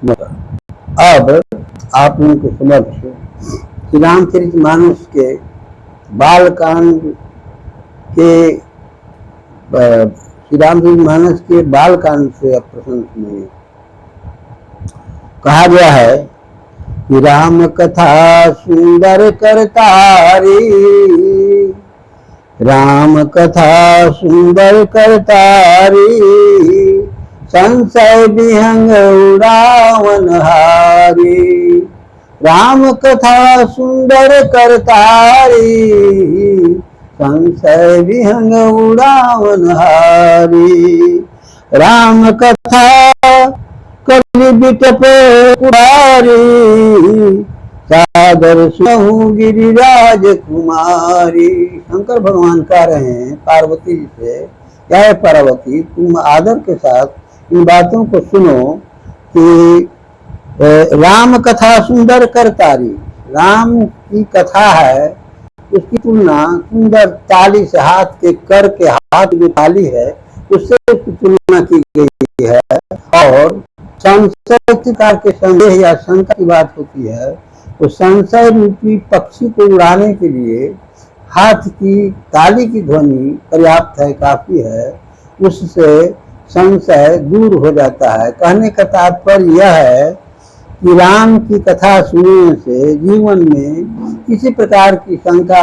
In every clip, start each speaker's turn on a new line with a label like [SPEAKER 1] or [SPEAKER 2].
[SPEAKER 1] अब आप उनके समक्ष श्री रामचरितमानस के बालकांड के श्री रामचरितमानस के बालकांड से आप प्रसंग सुनिए। कहा गया है कि राम कथा सुंदर करतारी, राम कथा सुंदर करतारी, संशय विहंग उड़ावन हारी। राम कथा सुंदर करतारी, संशय विहंग उड़ावन हारी। राम कथा कलि बिटप कुमारी, सादर सुनहु गिरिराज कुमारी। शंकर भगवान कह रहे हैं पार्वती जी से, क्या है पार्वती, तुम आदर के साथ इन बातों को सुनो कि राम कथा सुंदर करतारी, राम की कथा है उसकी तुलना सुंदर ताली से, हाथ के कर के हाथ जो ताली है उससे उसकी तुलना की गई है। और संशय प्रकार के संदेह या शंका की बात होती है, तो संशय रूपी पक्षी को उड़ाने के लिए हाथ की ताली की ध्वनि पर्याप्त है, काफी है, उससे संशय दूर हो जाता है। कहने का तात्पर्य यह है कि राम की कथा सुनने से जीवन में किसी प्रकार की शंका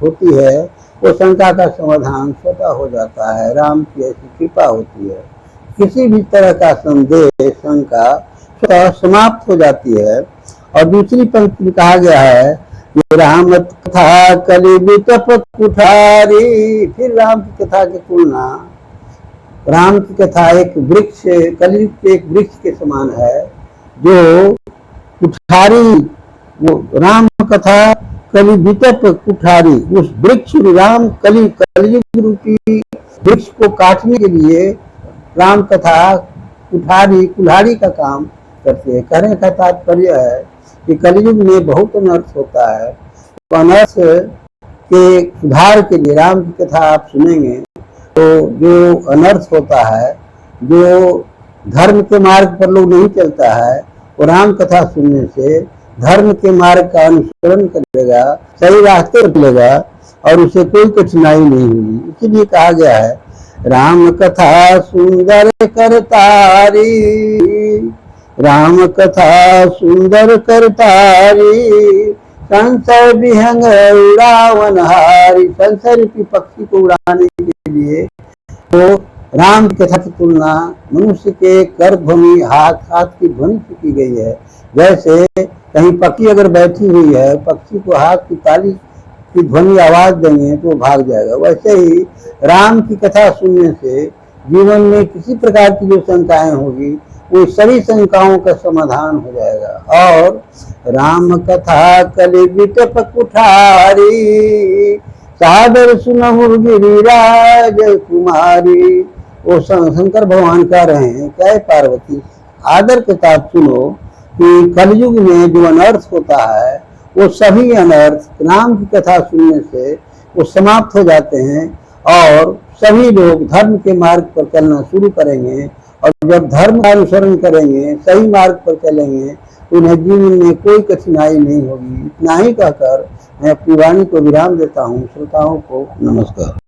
[SPEAKER 1] होती है, वो शंका का समाधान स्वतः हो जाता है। राम की ऐसी कृपा होती है, किसी भी तरह का संदेह शंका स्वतः समाप्त हो जाती है। और दूसरी पंक्ति में कहा गया है कि राम कथा कलि बिटप कुठारी। फिर राम की कथा की तुलना, राम की कथा एक वृक्ष, कलयुग के एक वृक्ष के समान है जो कुठारी, वो राम कथा कलि बिटप कुठारी, उस वृक्ष राम कलयुग रूपी वृक्ष को काटने के लिए राम कथा कुठारी कुल्हाड़ी का काम करते हैं। कहने का तात्पर्य है कि कलयुग में बहुत अनर्थ होता है, तो अनर्थ के सुधार के लिए राम की कथा आप सुनेंगे तो जो अनर्थ होता है, जो धर्म के मार्ग पर लोग नहीं चलता है, वो राम कथा सुनने से धर्म के मार्ग का अनुसरण करेगा, सही रास्ते पर चलेगा और उसे कोई कठिनाई नहीं होगी। इसीलिए कहा गया है राम कथा सुंदर करतारी, राम कथा सुंदर करतारी, संशय विहंग उड़ावन हारी। संशय रूपी पक्षी को उड़ाने के लिए तो राम की कथा की तुलना मनुष्य के कर ध्वनि, हाथ की ध्वनि से की गई है। जैसे कहीं पक्षी अगर बैठी हुई है, पक्षी को हाथ की ताली की ध्वनि आवाज देंगे तो वो भाग जाएगा। वैसे ही राम की कथा सुनने से जीवन में किसी प्रकार की जो शंकाएं होगी वो सभी शंकाओं का समाधान हो जाएगा। और राम कथा कलि बिटप कुठारी, सादर सुनहु गिरिराज कुमारी। वो शंकर भगवान कह रहे हैं, क्या है पार्वती, आदर के साथ सुनो कि कलयुग में जो अनर्थ होता है वो सभी अनर्थ राम की कथा सुनने से वो समाप्त हो जाते हैं और सभी लोग धर्म के मार्ग पर चलना शुरू करेंगे। और जब धर्म का अनुसरण करेंगे, सही मार्ग पर चलेंगे, तो उन्हें जीवन में कोई कठिनाई नहीं होगी। इतना ही कहकर मैं अपनी वाणी को विराम देता हूँ। श्रोताओं को नमस्कार।